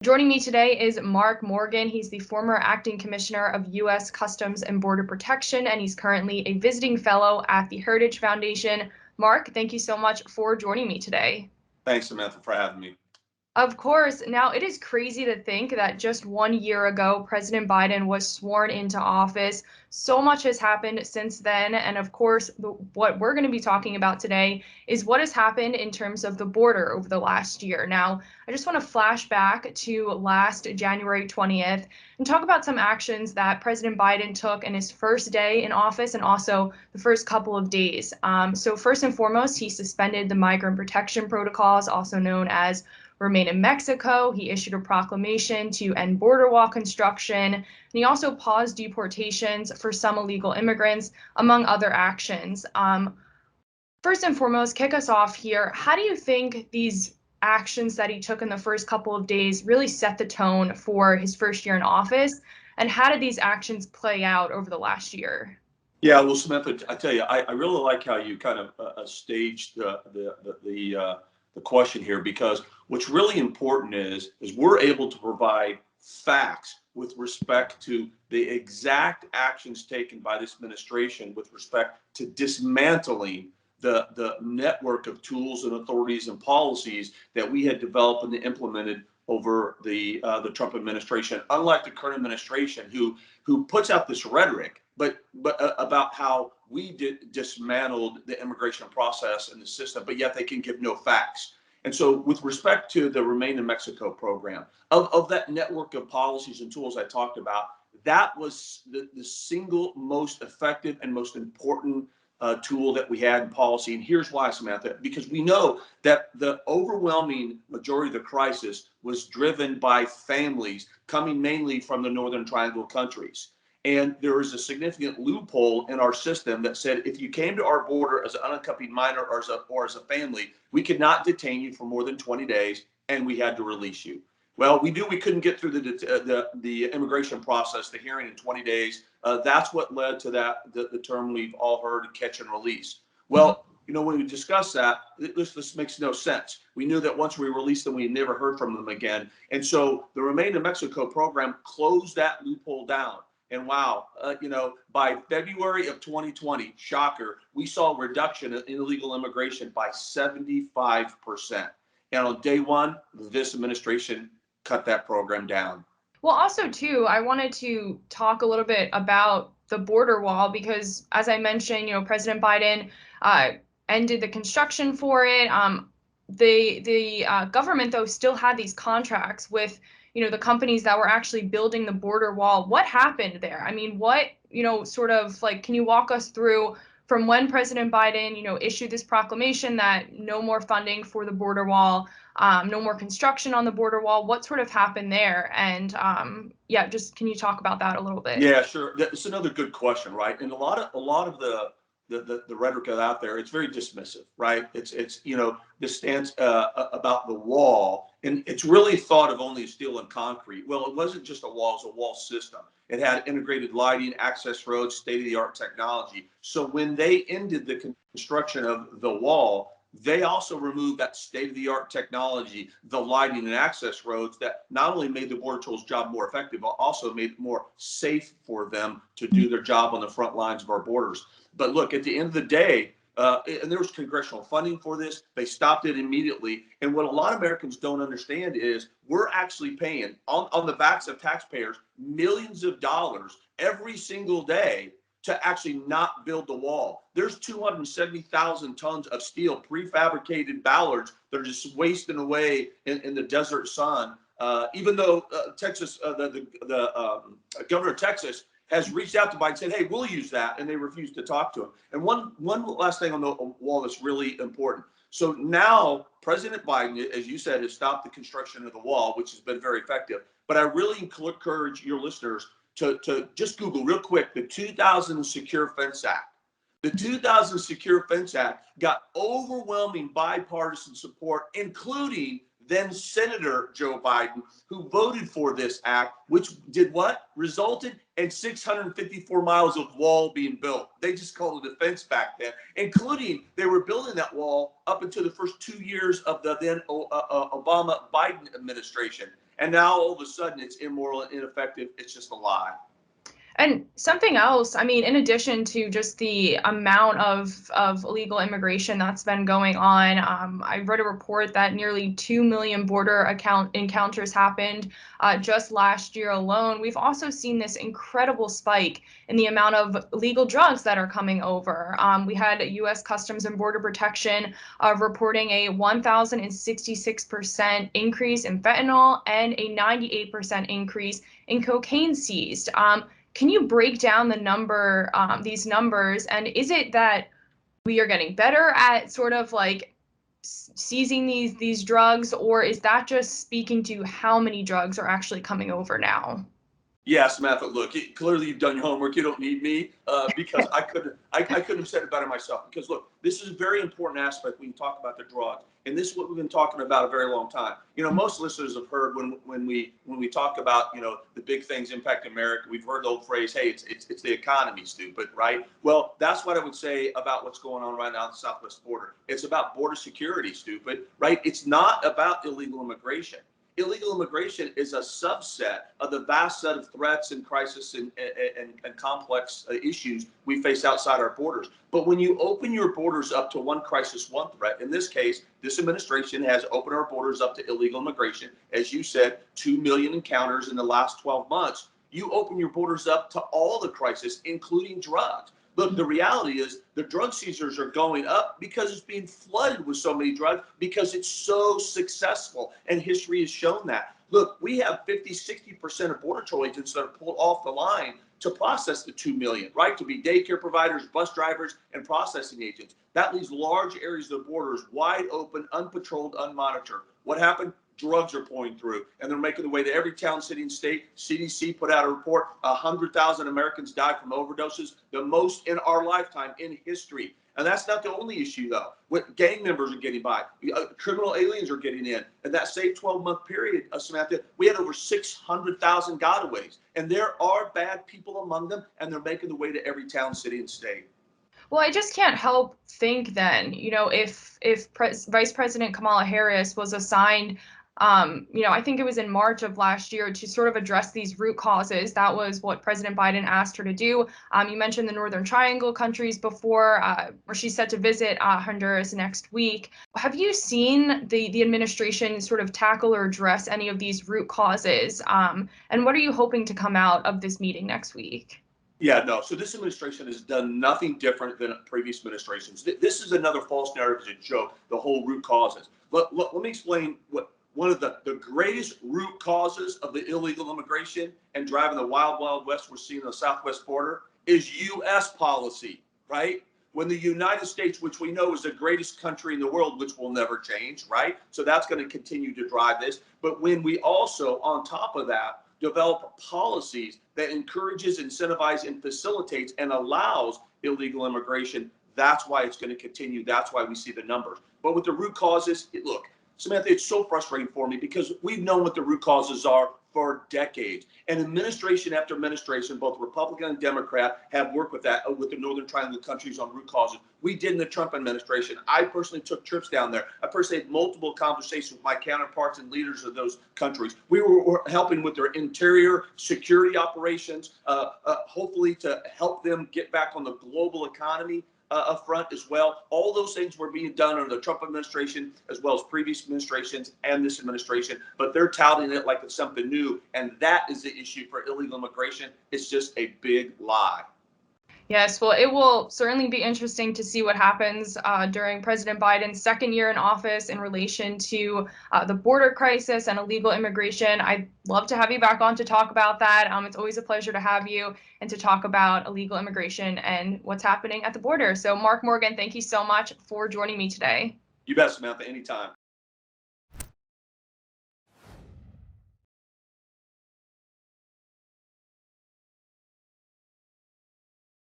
Joining me today is Mark Morgan. He's the former acting commissioner of U.S. Customs and Border Protection, and he's currently a visiting fellow at the Heritage Foundation. Mark, thank you so much for joining me today. Thanks, Samantha, for having me. Of course. Now, it is crazy to think that just 1 year ago, President Biden was sworn into office. So much has happened since then. And of course, what we're going to be talking about today is what has happened in terms of the border over the last year. Now, I just want to flash back to last January 20th and talk about some actions that President Biden took in his first day in office and also the first couple of days. So, first and foremost, he suspended the migrant protection protocols, also known as Remain in Mexico. He issued a proclamation to end border wall construction, and he also paused deportations for some illegal immigrants, among other actions. First and foremost, kick us off here. How do you think these actions that he took in the first couple of days really set the tone for his first year in office? And how did these actions play out over the last year? Yeah, well, Samantha, I tell you, I really like how you kind of staged the question here, because what's really important is we're able to provide facts with respect to the exact actions taken by this administration with respect to dismantling the network of tools and authorities and policies that we had developed and implemented over the Trump administration. Unlike the current administration, who puts out this rhetoric, but about how we dismantled the immigration process and the system, but yet they can give no facts. And so, with respect to the Remain in Mexico program, of that network of policies and tools I talked about, that was the single most effective and most important tool that we had in policy. And here's why, Samantha: because we know that the overwhelming majority of the crisis was driven by families coming mainly from the Northern Triangle countries. And there was a significant loophole in our system that said if you came to our border as an unaccompanied minor or as a family, we could not detain you for more than 20 days, and we had to release you. Well, we knew we couldn't get through the immigration process, the hearing in 20 days. That's what led to the term we've all heard, catch and release. Well, when we discussed that, this makes no sense. We knew that once we released them, we never heard from them again. And so the Remain in Mexico program closed that loophole down. And wow, by February of 2020, shocker, we saw a reduction in illegal immigration by 75%. And on day one, this administration cut that program down. Well, also, too, I wanted to talk a little bit about the border wall because, as I mentioned, President Biden uh, ended the construction for it. The government, though, still had these contracts with, the companies that were actually building the border wall. What happened there? I mean, what, sort of like, can you walk us through from when President Biden, issued this proclamation that no more funding for the border wall, no more construction on the border wall? What sort of happened there? And yeah, just can you talk about that a little bit? Yeah, sure. That's another good question, right? And a lot of the rhetoric out there, it's very dismissive, right? It's this stance about the wall, and it's really thought of only as steel and concrete. Well, it wasn't just a wall; it was a wall system. It had integrated lighting, access roads, state-of-the-art technology. So when they ended the construction of the wall, they also removed that state-of-the-art technology, the lighting and access roads that not only made the Border Patrol's job more effective, but also made it more safe for them to do their job on the front lines of our borders. But look, at the end of the day, and there was congressional funding for this, they stopped it immediately. And what a lot of Americans don't understand is we're actually paying on the backs of taxpayers millions of dollars every single day to actually not build the wall. There's 270,000 tons of steel, prefabricated ballards that are just wasting away in the desert sun. Even though Texas, the governor of Texas has reached out to Biden and said, hey, we'll use that, and they refused to talk to him. And one last thing on the wall that's really important. So now President Biden, as you said, has stopped the construction of the wall, which has been very effective. But I really encourage your listeners to just Google real quick the 2000 Secure Fence Act. The 2000 Secure Fence Act got overwhelming bipartisan support, including then Senator Joe Biden, who voted for this act, which did what? Resulted in 654 miles of wall being built. They just called it a fence back then, including they were building that wall up until the first 2 years of the then Obama-Biden administration. And now all of a sudden it's immoral and ineffective. It's just a lie. And something else, I mean, in addition to just the amount of illegal immigration that's been going on, I read a report that nearly 2 million border encounters happened just last year alone. We've also seen this incredible spike in the amount of illegal drugs that are coming over. We had U.S. Customs and Border Protection reporting a 1,066% increase in fentanyl and a 98% increase in cocaine seized. Can you break down these numbers, and is it that we are getting better at sort of like seizing these drugs, or is that just speaking to how many drugs are actually coming over now? Yeah, Samantha, look, clearly you've done your homework. You don't need me because I couldn't have said it better myself. Because look, this is a very important aspect when you talk about the drugs, and this is what we've been talking about a very long time. You know, most listeners have heard when we talk about, you know, the big things impacting America. We've heard the old phrase, "Hey, it's the economy, stupid," right? Well, that's what I would say about what's going on right now on the southwest border. It's about border security, stupid, right? It's not about illegal immigration. Illegal immigration is a subset of the vast set of threats and crisis and complex issues we face outside our borders. But when you open your borders up to one crisis, one threat, in this case, this administration has opened our borders up to illegal immigration. As you said, 2 million encounters in the last 12 months. You open your borders up to all the crisis, including drugs. Look, the reality is the drug seizures are going up because it's being flooded with so many drugs because it's so successful. And history has shown that. Look, we have 50-60% of border patrol agents that are pulled off the line to process the 2 million, right? To be daycare providers, bus drivers, and processing agents. That leaves large areas of the borders wide open, unpatrolled, unmonitored. What happened? Drugs are pouring through, and they're making their way to every town, city, and state. CDC put out a report: 100,000 Americans died from overdoses, the most in our lifetime in history. And that's not the only issue, though. What gang members are getting by, criminal aliens are getting in. And that same 12-month period, Samantha, we had over 600,000 gotaways. And there are bad people among them, and they're making their way to every town, city, and state. Well, I just can't help think then, you know, if Vice President Kamala Harris was assigned, you know, I think it was in March of last year to sort of address these root causes. That was what President Biden asked her to do. You mentioned the Northern Triangle countries before, where she's set to visit Honduras next week. Have you seen the administration sort of tackle or address any of these root causes? And what are you hoping to come out of this meeting next week? Yeah, no. So this administration has done nothing different than previous administrations. This is another false narrative, it's a joke, the whole root causes. Let me explain what one of the greatest root causes of the illegal immigration and driving the wild, wild west we're seeing on the southwest border is U.S. policy, right? When the United States, which we know is the greatest country in the world, which will never change, right? So that's going to continue to drive this. But when we also, on top of that, develop policies that encourages, incentivizes, and facilitates and allows illegal immigration, that's why it's going to continue. That's why we see the numbers. But with the root causes, look, Samantha, it's so frustrating for me because we've known what the root causes are for decades. And administration after administration, both Republican and Democrat, have worked with that, with the Northern Triangle countries on root causes. We did in the Trump administration. I personally took trips down there. I personally had multiple conversations with my counterparts and leaders of those countries. We were helping with their interior security operations, hopefully to help them get back on the global economy up front as well. All those things were being done under the Trump administration as well as previous administrations and this administration, but they're touting it like it's something new. And that is the issue for illegal immigration. It's just a big lie. Yes, well, it will certainly be interesting to see what happens during President Biden's second year in office in relation to the border crisis and illegal immigration. I'd love to have you back on to talk about that. It's always a pleasure to have you and to talk about illegal immigration and what's happening at the border. So, Mark Morgan, thank you so much for joining me today. You bet, Samantha, anytime.